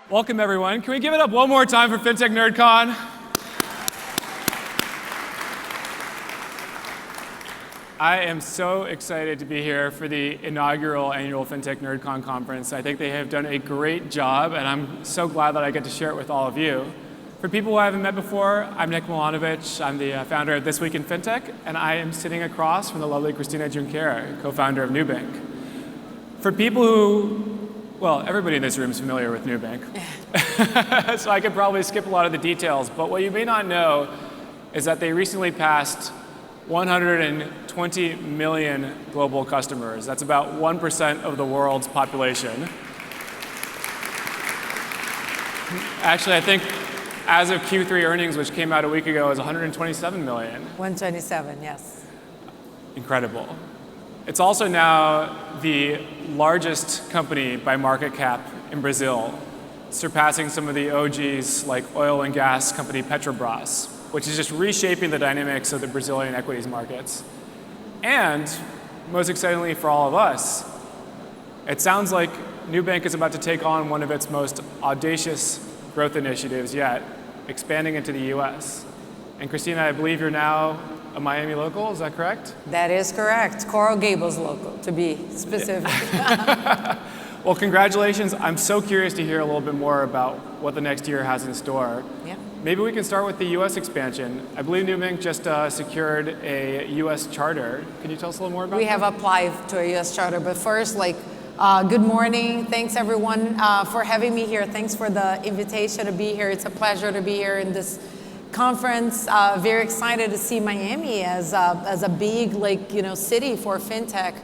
Welcome, everyone. Can we give it up one more time for Fintech NerdCon? I am so excited to be here for the inaugural annual Fintech NerdCon conference. I think they have done a great job, and I'm so glad that I get to share it with all of you. For people who I haven't met before, I'm Nick Milanovich. I'm the founder of This Week in Fintech, and I am sitting across from the lovely Cristina Junqueira, co-founder of Nubank. For people who, well, everybody in this room is familiar with Nubank, so I could probably skip a lot of the details, but what you may not know is that they recently passed 120 million global customers. That's about 1% of the world's population. Actually, I think as of Q3 earnings, which came out a week ago, is 127 million. 127, yes. Incredible. It's also now the largest company by market cap in Brazil, surpassing some of the OGs like oil and gas company Petrobras, which is just reshaping the dynamics of the Brazilian equities markets. And most excitingly for all of us, it sounds like Nubank is about to take on one of its most audacious growth initiatives yet, expanding into the US. And Cristina, I believe you're now a Miami local, is that correct? That is correct. Coral Gables local, to be specific. Well, congratulations. I'm so curious to hear a little bit more about what the next year has in store. Yeah. Maybe we can start with the US expansion. I believe Nubank just secured a US charter. Can you tell us a little more about We that? have applied to a US charter, but first, good morning. Thanks everyone for having me here. Thanks for the invitation to be here. It's a pleasure to be here in this conference. Very excited to see Miami as a big city for fintech,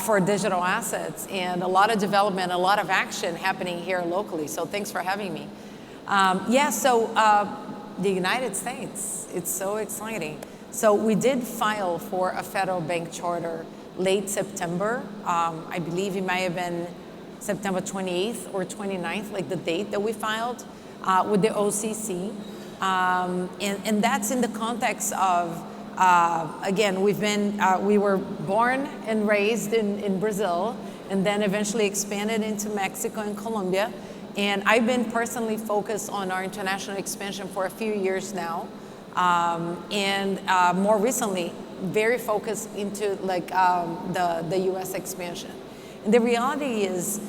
for digital assets, and a lot of development, a lot of action happening here locally. So thanks for having me. The United States, it's so exciting. So we did file for a federal bank charter late September. I believe it might have been September 28th or 29th, like the date that we filed with the OCC. And that's in the context of, again, we were born and raised in Brazil, and then eventually expanded into Mexico and Colombia. And I've been personally focused on our international expansion for a few years now. More recently, very focused into the US expansion. And the reality is,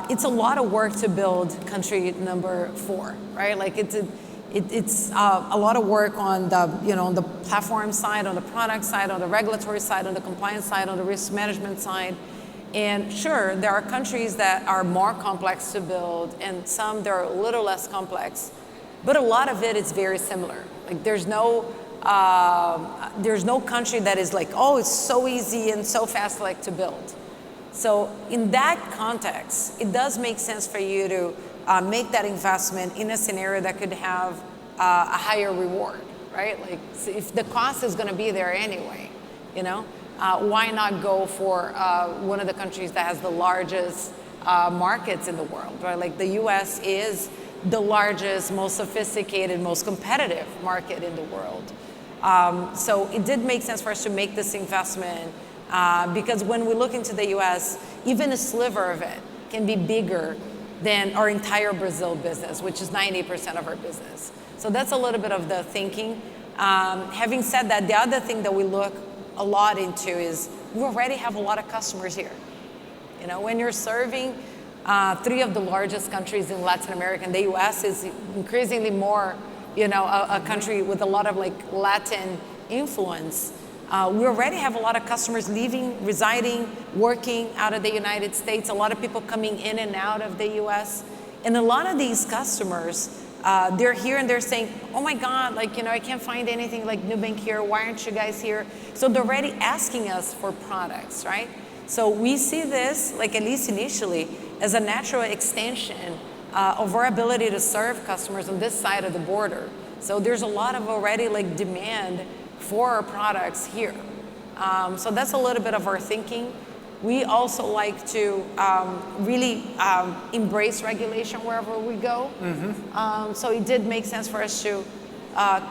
it's a lot of work to build country number 4, right? It's a lot of work on the platform side, on the product side, on the regulatory side, on the compliance side, on the risk management side. And sure, there are countries that are more complex to build, and some that are a little less complex, but a lot of it is very similar. Like there's no country that is like, oh, it's so easy and so fast to build. So in that context, it does make sense for you to make that investment in a scenario that could have a higher reward, right? Like if the cost is going to be there anyway, why not go for one of the countries that has the largest markets in the world, right? Like the US is the largest, most sophisticated, most competitive market in the world. So it did make sense for us to make this investment because when we look into the US, even a sliver of it can be bigger than our entire Brazil business, which is 90% of our business. So that's a little bit of the thinking. Having said that, the other thing that we look a lot into is we already have a lot of customers here. When you're serving 3 of the largest countries in Latin America, and the US is increasingly more, a country with a lot of Latin influence. We already have a lot of customers living, residing, working out of the United States, a lot of people coming in and out of the US. And a lot of these customers, they're here and they're saying, oh my God, I can't find anything like Nubank here. Why aren't you guys here? So they're already asking us for products, right? So we see this, at least initially, as a natural extension of our ability to serve customers on this side of the border. So there's a lot of already demand for our products here. So that's a little bit of our thinking. We also like to really embrace regulation wherever we go. Mm-hmm. So it did make sense for us to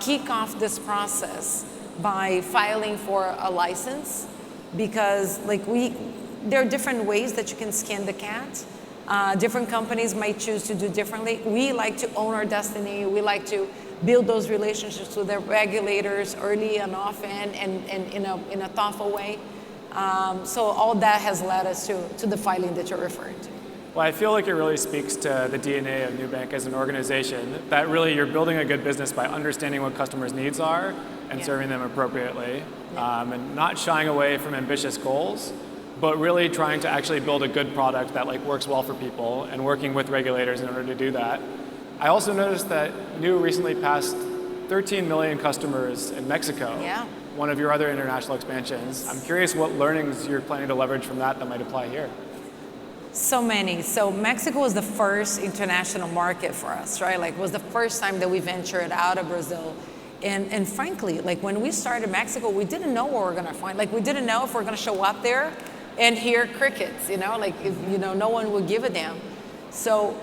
kick off this process by filing for a license, because there are different ways that you can skin the cat. Different companies might choose to do differently. We like to own our destiny. We like to build those relationships with the regulators early and often and in a thoughtful way. So all that has led us to the filing that you're referring to. Well, I feel like it really speaks to the DNA of Nubank as an organization, that really you're building a good business by understanding what customers' needs are and serving them appropriately, and not shying away from ambitious goals, but really trying to actually build a good product that works well for people and working with regulators in order to do that. I also noticed that Nu recently passed 13 million customers in Mexico, one of your other international expansions. I'm curious what learnings you're planning to leverage from that might apply here. So many. So Mexico was the first international market for us, right? It was the first time that we ventured out of Brazil. And frankly, when we started Mexico, we didn't know what we were going to find. We didn't know if we're going to show up there and hear crickets, no one would give a damn. So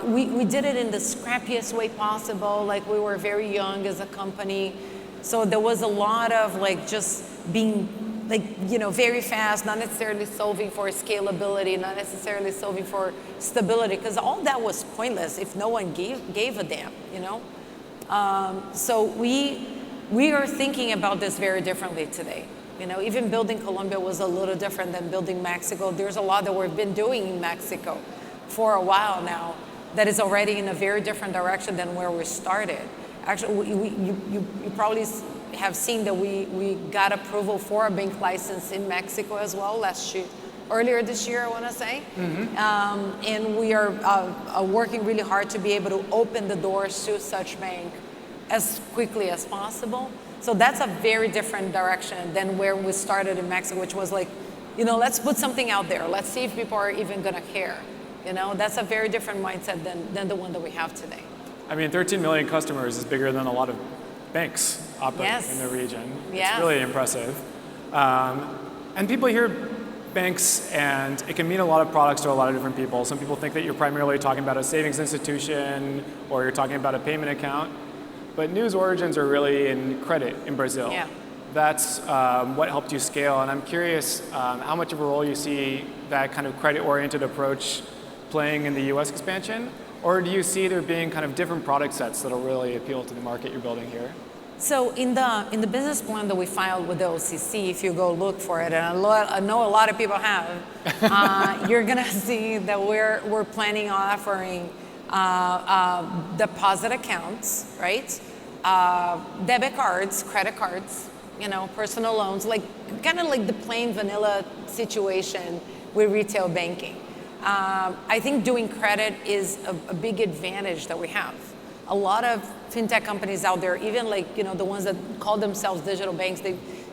we did it in the scrappiest way possible. We were very young as a company. So there was a lot of just being very fast, not necessarily solving for scalability, not necessarily solving for stability, because all that was pointless if no one gave a damn, So we are thinking about this very differently today. Even building Colombia was a little different than building Mexico. There's a lot that we've been doing in Mexico for a while now that is already in a very different direction than where we started. Actually, you probably have seen that we got approval for a bank license in Mexico as well earlier this year, I want to say. And we are working really hard to be able to open the doors to such bank as quickly as possible. So that's a very different direction than where we started in Mexico, which was let's put something out there. Let's see if people are even going to care. That's a very different mindset than the one that we have today. I mean, 13 million customers is bigger than a lot of banks operating in the region. It's really impressive. And people hear banks, and it can mean a lot of products to a lot of different people. Some people think that you're primarily talking about a savings institution, or you're talking about a payment account. But Nu's origins are really in credit in Brazil. That's what helped you scale. And I'm curious how much of a role you see that kind of credit-oriented approach playing in the US expansion? Or do you see there being kind of different product sets that'll really appeal to the market you're building here? So in the business plan that we filed with the OCC, if you go look for it, and I know a lot of people have, you're gonna see that we're planning on offering deposit accounts, right? Debit cards, credit cards, personal loans, kind of like the plain vanilla situation with retail banking. I think doing credit is a big advantage that we have. A lot of fintech companies out there, even the ones that call themselves digital banks,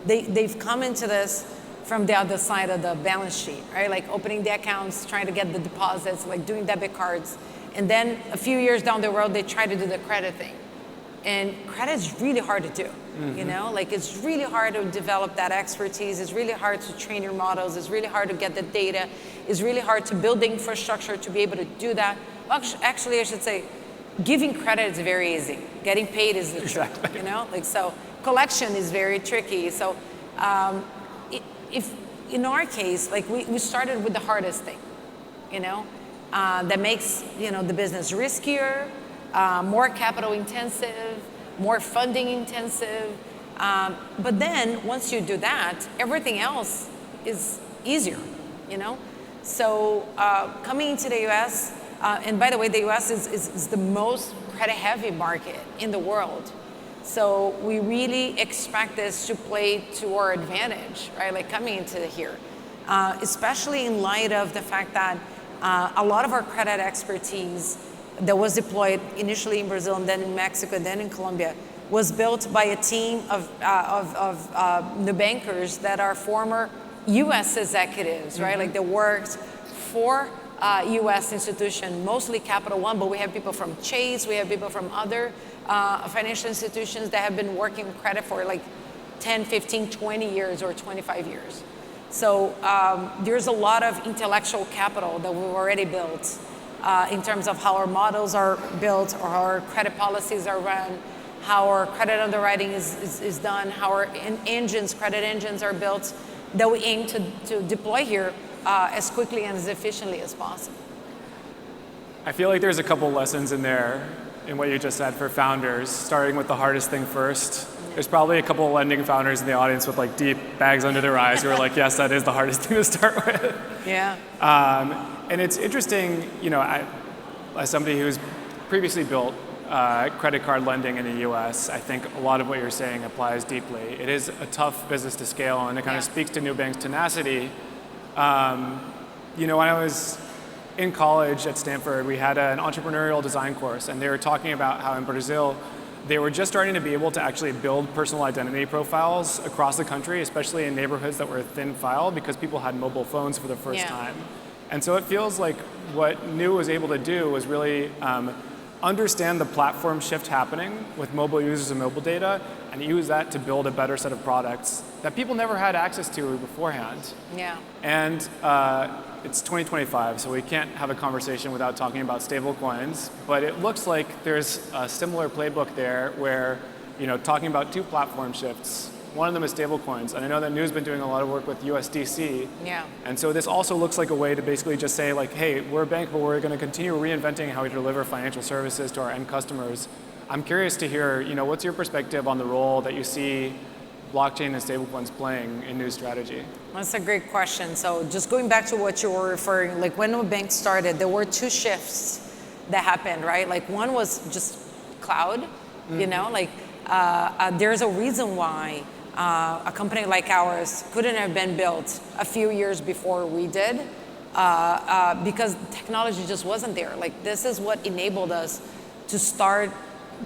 they've come into this from the other side of the balance sheet, right? Opening the accounts, trying to get the deposits, doing debit cards. And then a few years down the road, they try to do the credit thing. And credit is really hard to do, it's really hard to develop that expertise. It's really hard to train your models. It's really hard to get the data. It's really hard to build the infrastructure to be able to do that. Well, actually, I should say, giving credit is very easy. Getting paid is the trick, so collection is very tricky. So if in our case, we started with the hardest thing, that makes, the business riskier, more capital intensive, more funding intensive. But then once you do that, everything else is easier, So coming into the US, and by the way, the US is the most credit-heavy market in the world. So we really expect this to play to our advantage, right? Coming into here, especially in light of the fact that a lot of our credit expertise that was deployed initially in Brazil and then in Mexico and then in Colombia was built by a team of Nubankers that are former US executives, right? They worked for US institution, mostly Capital One, but we have people from Chase, we have people from other financial institutions that have been working with credit for 10, 15, 20 years or 25 years. So there's a lot of intellectual capital that we've already built in terms of how our models are built or how our credit policies are run, how our credit underwriting is done, how our credit engines are built, that we aim to deploy here as quickly and as efficiently as possible. I feel like there's a couple lessons in there in what you just said for founders, starting with the hardest thing first. There's probably a couple of lending founders in the audience with like deep bags under their eyes who are like, yes, that is the hardest thing to start with. Yeah. And it's interesting, as somebody who's previously built credit card lending in the US, I think a lot of what you're saying applies deeply. It is a tough business to scale, and it kind of speaks to Nubank's tenacity. When I was in college at Stanford, we had an entrepreneurial design course, and they were talking about how in Brazil, they were just starting to be able to actually build personal identity profiles across the country, especially in neighborhoods that were thin file, because people had mobile phones for the first time. And so it feels like what Nu was able to do was really understand the platform shift happening with mobile users and mobile data, and use that to build a better set of products that people never had access to beforehand. Yeah. And it's 2025, so we can't have a conversation without talking about stablecoins, but it looks like there's a similar playbook there where, talking about two platform shifts. One of them is stablecoins, and I know that Nu's been doing a lot of work with USDC. Yeah. And so this also looks like a way to basically just say like, hey, we're a bank, but we're going to continue reinventing how we deliver financial services to our end customers. I'm curious to hear, what's your perspective on the role that you see blockchain and stablecoins playing in Nu's strategy? That's a great question. So just going back to what you were referring, like when Nubank started, there were two shifts that happened, right? Like one was just cloud, there's a reason why a company like ours couldn't have been built a few years before we did, because technology just wasn't there. Like this is what enabled us to start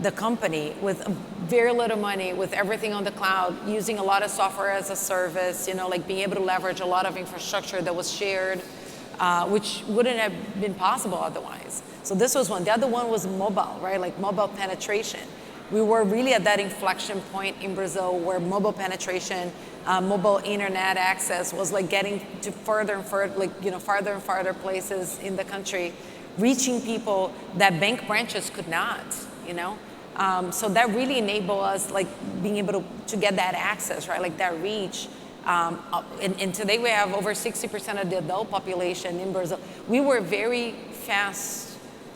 the company with very little money, with everything on the cloud, using a lot of software as a service, being able to leverage a lot of infrastructure that was shared, which wouldn't have been possible otherwise. So this was one. The other one was mobile, right? Like mobile penetration. We were really at that inflection point in Brazil where mobile penetration, mobile internet access was like getting to farther and farther places in the country, reaching people that bank branches could not, So that really enabled us, like being able to get that access, right? Like that reach. And today we have over 60% of the adult population in Brazil. We were very fast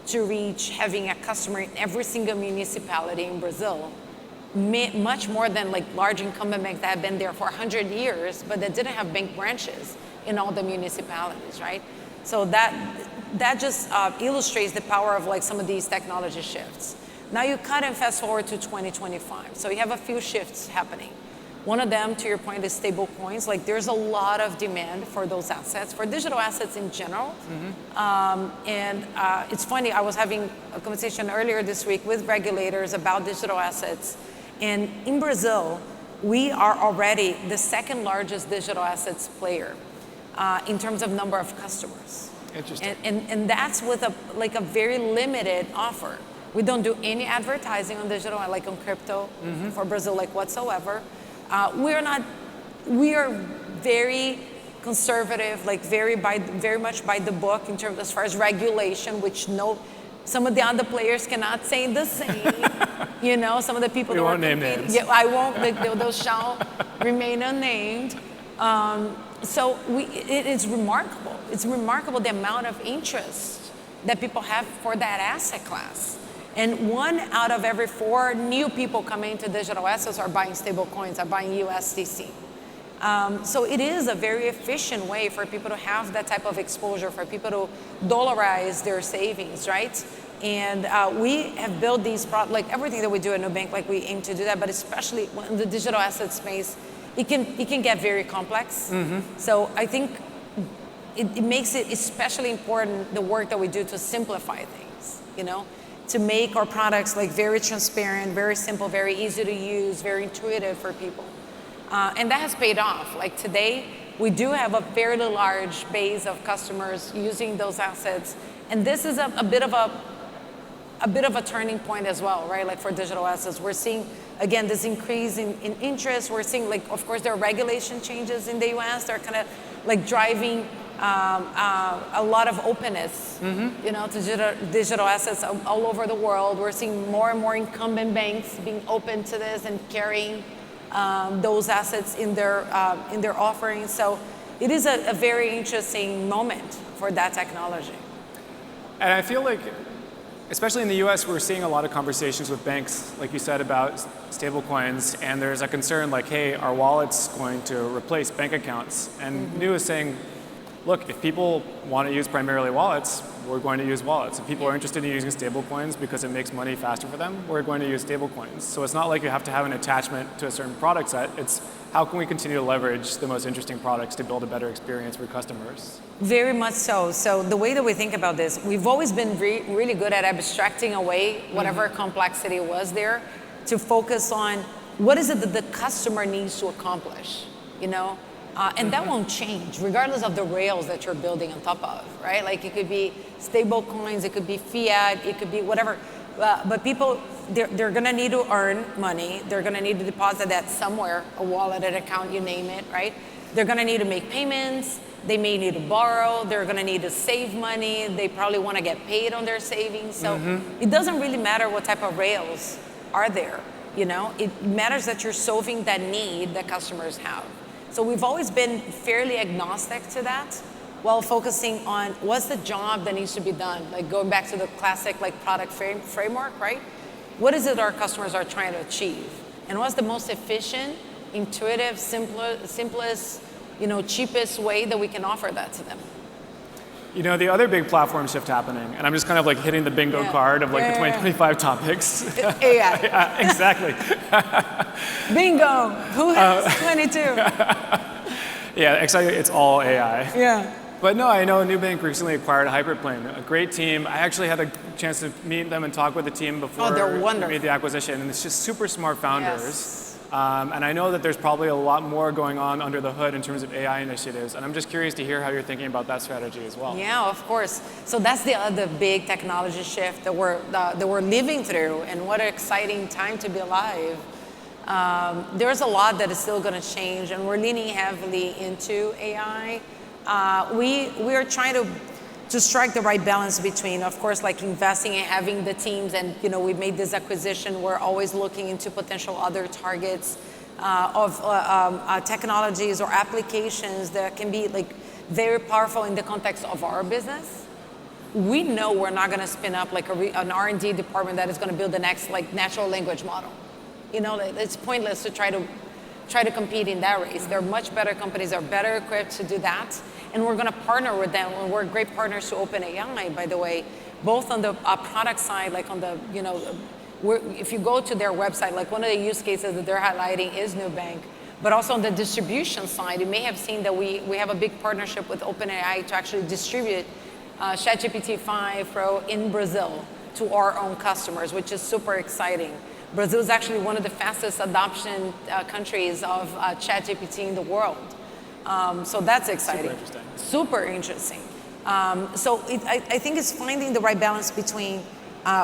to reach having a customer in every single municipality in Brazil, much more than like large incumbent banks that have been there for 100 years, but that didn't have bank branches in all the municipalities, right? So that just illustrates the power of like some of these technology shifts. Now you cut and fast forward to 2025. So you have a few shifts happening. One of them, to your point, is stable coins. Like there's a lot of demand for those assets, for digital assets in general. And it's funny, I was having a conversation earlier this week with regulators about digital assets. And in Brazil, we are already the second largest digital assets player in terms of number of customers. Interesting. And that's with a very limited offer. We don't do any advertising on digital, like on crypto for Brazil, like whatsoever. We are very conservative, like very much by the book in terms as far as regulation, which some of the other players cannot say the same. Some of the people we won't name names. Yeah, I won't. Those shall remain unnamed. So it is remarkable. It's remarkable the amount of interest that people have for that asset class. And 1 out of every 4 new people coming into digital assets are buying stable coins, are buying USDC. So it is a very efficient way for people to have that type of exposure, for people to dollarize their savings, right? And we have built these products, like everything that we do at Nubank, like we aim to do that, but especially in the digital asset space, it can get very complex. So I think it makes it especially important, the work that we do to simplify things, to make our products like very transparent, very simple, very easy to use, very intuitive for people. And that has paid off. Like today, we do have a fairly large base of customers using those assets. And this is a bit of a turning point as well, right? Like for digital assets, we're seeing, again, this increase in interest. We're seeing, like, of course, there are regulation changes in the US. They're kind of like driving a lot of openness, to digital assets all over the world. We're seeing more and more incumbent banks being open to this and carrying those assets in their offerings. So it is a very interesting moment for that technology. And I feel like, especially in the US, we're seeing a lot of conversations with banks, like you said, about stablecoins, and there's a concern like, hey, our wallet's going to replace bank accounts. And New is saying, look, if people want to use primarily wallets, we're going to use wallets. If people are interested in using stablecoins because it makes money faster for them, we're going to use stablecoins. So it's not like you have to have an attachment to a certain product set. It's how can we continue to leverage the most interesting products to build a better experience for customers? Very much so. So the way that we think about this, we've always been really good at abstracting away whatever complexity was there to focus on what is it that the customer needs to accomplish, you know? And that won't change regardless of the rails that you're building on top of, right? Like it could be stable coins, it could be fiat, it could be whatever. But people, they're gonna need to earn money. They're gonna need to deposit that somewhere, a wallet, an account, you name it, right? They're gonna need to make payments. They may need to borrow. They're gonna need to save money. They probably wanna get paid on their savings. So it doesn't really matter what type of rails are there, you know? It matters that you're solving that need that customers have. So we've always been fairly agnostic to that while focusing on what's the job that needs to be done, like going back to the classic like product framework, right? What is it our customers are trying to achieve? And what's the most efficient, intuitive, simplest, you know, cheapest way that we can offer that to them? You know, the other big platform shift happening, and I'm just kind of like hitting the bingo card of like the 2025 topics. AI. Yeah, exactly. Bingo. Who has 22? Yeah, exactly. It's all AI. Yeah. But no, I know Nubank recently acquired Hyperplane, a great team. I actually had a chance to meet them and talk with the team before they're we wonderful. made the acquisition, and it's just super smart founders. Yes. And I know that there's probably a lot more going on under the hood in terms of AI initiatives, and I'm just curious to hear how you're thinking about that strategy as well. Yeah, of course. So that's the other big technology shift that we're living through, and what an exciting time to be alive. There's a lot that is still going to change, and we're leaning heavily into AI. We are trying to strike the right balance between, of course, like investing and having the teams, and you know, we made this acquisition. We're always looking into potential other targets of technologies or applications that can be like very powerful in the context of our business. We know we're not going to spin up like an R&D department that is going to build the next like natural language model. You know, it's pointless to try to compete in that race. There are much better companies that are better equipped to do that. And we're going to partner with them. And we're great partners to OpenAI, by the way, both on the product side, like on the, you know, if you go to their website, like one of the use cases that they're highlighting is Nubank. But also on the distribution side, you may have seen that we have a big partnership with OpenAI to actually distribute ChatGPT 5 Pro in Brazil to our own customers, which is super exciting. Brazil is actually one of the fastest adoption countries of ChatGPT in the world. So that's exciting. Super interesting. So I think it's finding the right balance between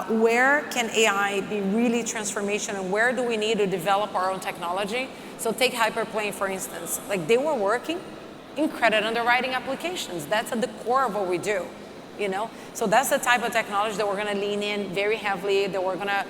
where can AI be really transformational and where do we need to develop our own technology. So take Hyperplane, for instance. Like they were working in credit underwriting applications. That's at the core of what we do, you know? So that's the type of technology that we're gonna lean in very heavily, that we're gonna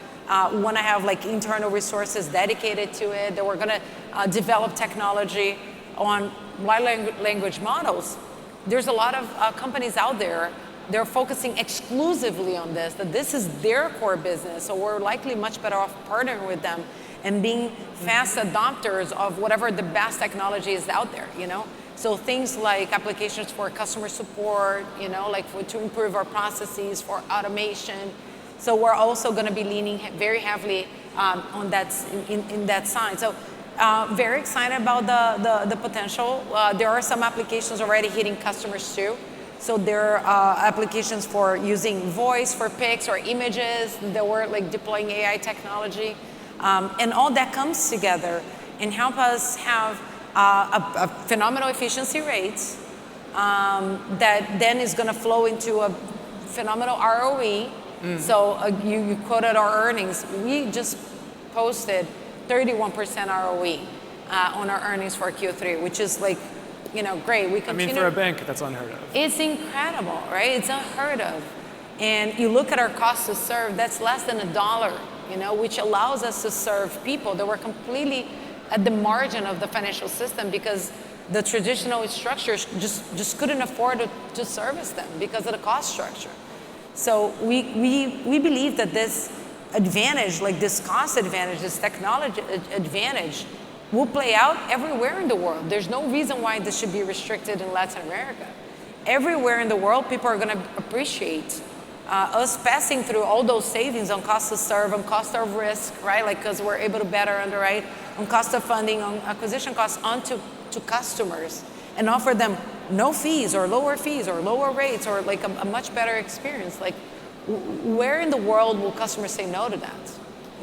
want to have like internal resources dedicated to it, that we're going to develop technology on large language models. There's a lot of companies out there, they're focusing exclusively on this, that this is their core business, so we're likely much better off partnering with them and being fast adopters of whatever the best technology is out there, you know? So things like applications for customer support, you know, like to improve our processes, for automation. So we're also going to be leaning very heavily on that in that side. So very excited about the potential. There are some applications already hitting customers too. So there are applications for using voice for pics or images that we're like deploying AI technology, and all that comes together and help us have a phenomenal efficiency rates that then is going to flow into a phenomenal ROE. So you quoted our earnings. We just posted 31% ROE on our earnings for Q3, which is like, you know, great. We continue. I mean, for a bank, that's unheard of. It's incredible, right? It's unheard of. And you look at our cost to serve, that's less than $1, you know, which allows us to serve people that were completely at the margin of the financial system because the traditional structures just couldn't afford to service them because of the cost structure. So we believe that this advantage, like this cost advantage, this technology advantage, will play out everywhere in the world. There's no reason why this should be restricted in Latin America. Everywhere in the world, people are going to appreciate us passing through all those savings on cost to serve, on cost of risk, right? Like, because we're able to better underwrite, on cost of funding, on acquisition costs onto customers, and offer them no fees or lower rates or like a much better experience. Like, where in the world will customers say no to that?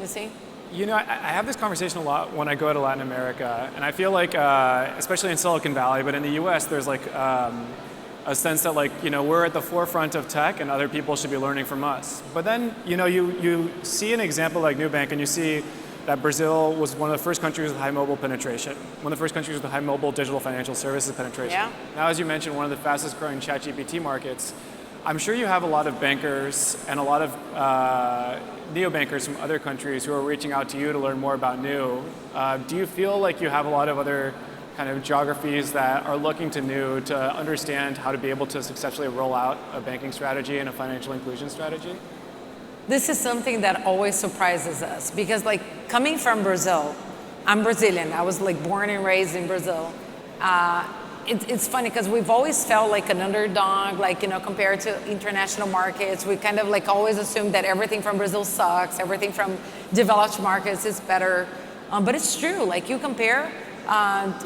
You see? You know, I have this conversation a lot when I go to Latin America, and I feel like, especially in Silicon Valley, but in the US, there's like a sense that, like, you know, we're at the forefront of tech and other people should be learning from us. But then, you know, you see an example like Nubank, and you see that Brazil was one of the first countries with high mobile penetration, one of the first countries with high mobile digital financial services penetration. Yeah. Now, as you mentioned, one of the fastest growing ChatGPT markets. I'm sure you have a lot of bankers and a lot of neobankers from other countries who are reaching out to you to learn more about New. Do you feel like you have a lot of other kind of geographies that are looking to New to understand how to be able to successfully roll out a banking strategy and a financial inclusion strategy? This is something that always surprises us because, like, coming from Brazil, I'm Brazilian. I was like born and raised in Brazil. It's funny because we've always felt like an underdog, like, you know, compared to international markets. We kind of like always assumed that everything from Brazil sucks, everything from developed markets is better. But it's true, like you compare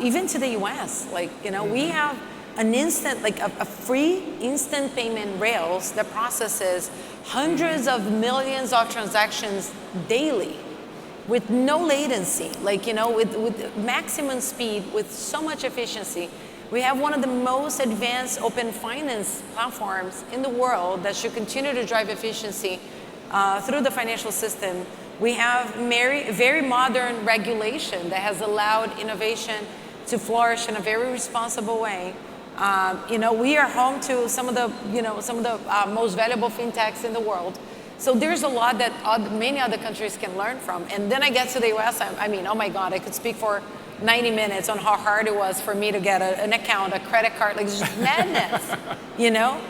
even to the US, like, you know, we have an instant, like a free instant payment rails that processes hundreds of millions of transactions daily with no latency, like, you know, with maximum speed, with so much efficiency. We have one of the most advanced open finance platforms in the world that should continue to drive efficiency through the financial system. We have very modern regulation that has allowed innovation to flourish in a very responsible way. You know, we are home to some of the most valuable fintechs in the world. So there's a lot that many other countries can learn from. And then I get to the US, I mean, oh my God, I could speak for 90 minutes on how hard it was for me to get an account, a credit card, like it's just madness, you know?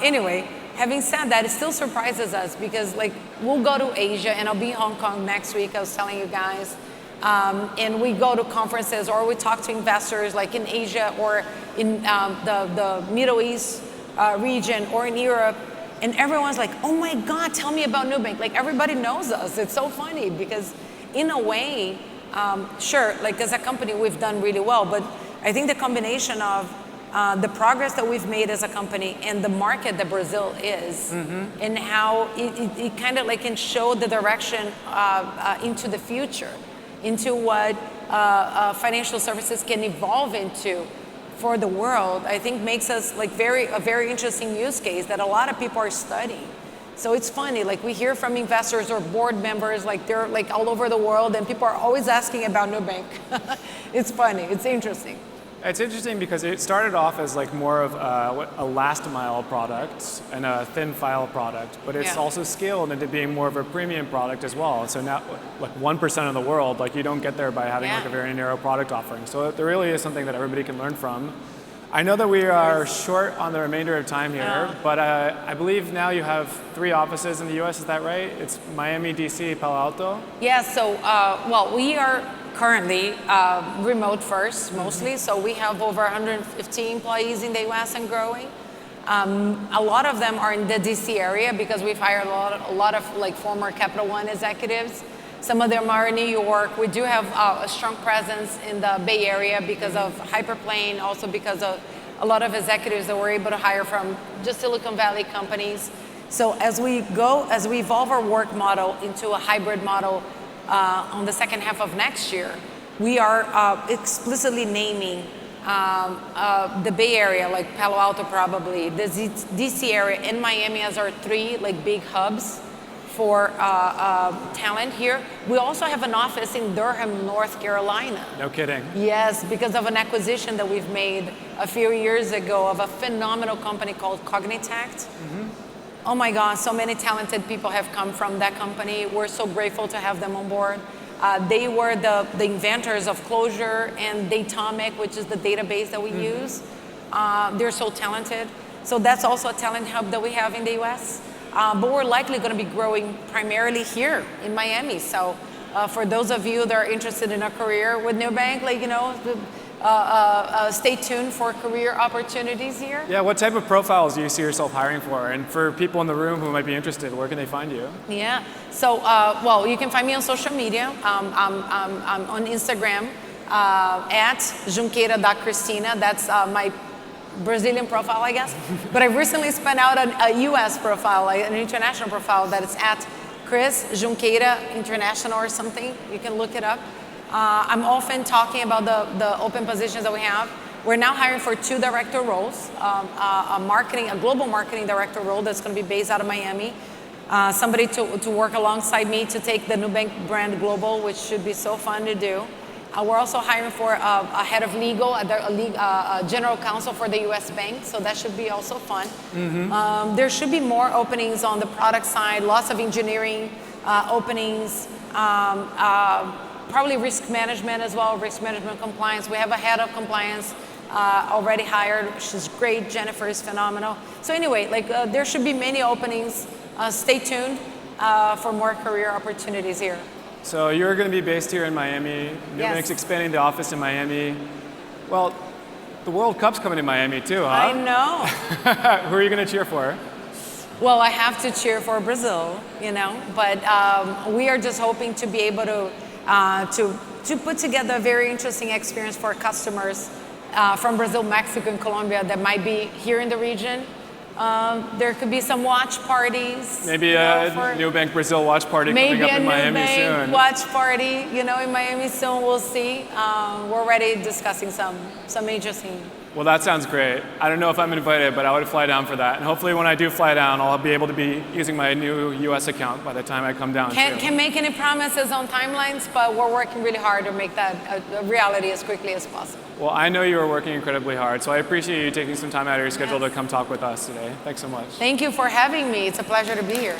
Anyway, having said that, it still surprises us because, like, we'll go to Asia, and I'll be in Hong Kong next week, I was telling you guys, and we go to conferences or we talk to investors like in Asia or in the Middle East region or in Europe, and everyone's like, oh my God, tell me about Nubank. Like, everybody knows us. It's so funny because in a way, sure, like as a company, we've done really well, but I think the combination of the progress that we've made as a company and the market that Brazil is, and how it kind of like can show the direction into the future, into what financial services can evolve into for the world, I think makes us like a very interesting use case that a lot of people are studying. So it's funny, like we hear from investors or board members, like they're like all over the world, and people are always asking about Nubank. It's funny, it's interesting. It's interesting because it started off as like more of a last mile product and a thin file product, but it's also scaled into being more of a premium product as well. So now, like 1% of the world, like you don't get there by having like a very narrow product offering. So there really is something that everybody can learn from. I know that we are short on the remainder of time here, but I believe now you have 3 offices in the US, is that right? It's Miami, DC, Palo Alto? Yeah, so, well, we are currently remote first, mostly. So we have over 150 employees in the US and growing. A lot of them are in the DC area because we've hired a lot of like former Capital One executives. Some of them are in New York. We do have a strong presence in the Bay Area because of Hyperplane, also because of a lot of executives that we're able to hire from just Silicon Valley companies. So as we evolve our work model into a hybrid model on the second half of next year, we are explicitly naming the Bay Area, like Palo Alto probably, the DC area and Miami as our 3 like big hubs for talent here. We also have an office in Durham, North Carolina. No kidding. Yes, because of an acquisition that we've made a few years ago of a phenomenal company called Cognitect. Oh my God, so many talented people have come from that company. We're so grateful to have them on board. They were the inventors of Closure and Datomic, which is the database that we use. They're so talented. So that's also a talent hub that we have in the US. But we're likely going to be growing primarily here in Miami. So for those of you that are interested in a career with Nubank, stay tuned for career opportunities here. Yeah, what type of profiles do you see yourself hiring for? And for people in the room who might be interested, where can they find you? Yeah, so, well, you can find me on social media. I'm on Instagram at Junqueira.Cristina. That's my Brazilian profile, I guess. But I recently spun out a US profile, an international profile that is at Chris Junqueira International or something. You can look it up. I'm often talking about the open positions that we have. We're now hiring for 2 director roles, a global marketing director role that's going to be based out of Miami. Somebody to work alongside me to take the Nubank brand global, which should be so fun to do. We're also hiring for a head of legal, a general counsel for the US bank, so that should be also fun. Mm-hmm. There should be more openings on the product side, lots of engineering openings, probably risk management as well, risk management compliance. We have a head of compliance already hired. She's great. Jennifer is phenomenal. So anyway, there should be many openings. Stay tuned for more career opportunities here. So you're going to be based here in Miami. Nubank's expanding the office in Miami. Well, the World Cup's coming to Miami too, huh? I know. Who are you going to cheer for? Well, I have to cheer for Brazil, but we are just hoping to be able to put together a very interesting experience for customers from Brazil, Mexico, and Colombia that might be here in the region. There could be some watch parties. Maybe a Nubank Brazil watch party coming up in Miami soon. Maybe a Nubank watch party, in Miami soon. We'll see. We're already discussing some interesting. Well, that sounds great. I don't know if I'm invited, but I would fly down for that. And hopefully when I do fly down, I'll be able to be using my new US account by the time I come down. Can't make any promises on timelines, but we're working really hard to make that a reality as quickly as possible. Well, I know you are working incredibly hard, so I appreciate you taking some time out of your schedule to come talk with us today. Thanks so much. Thank you for having me. It's a pleasure to be here.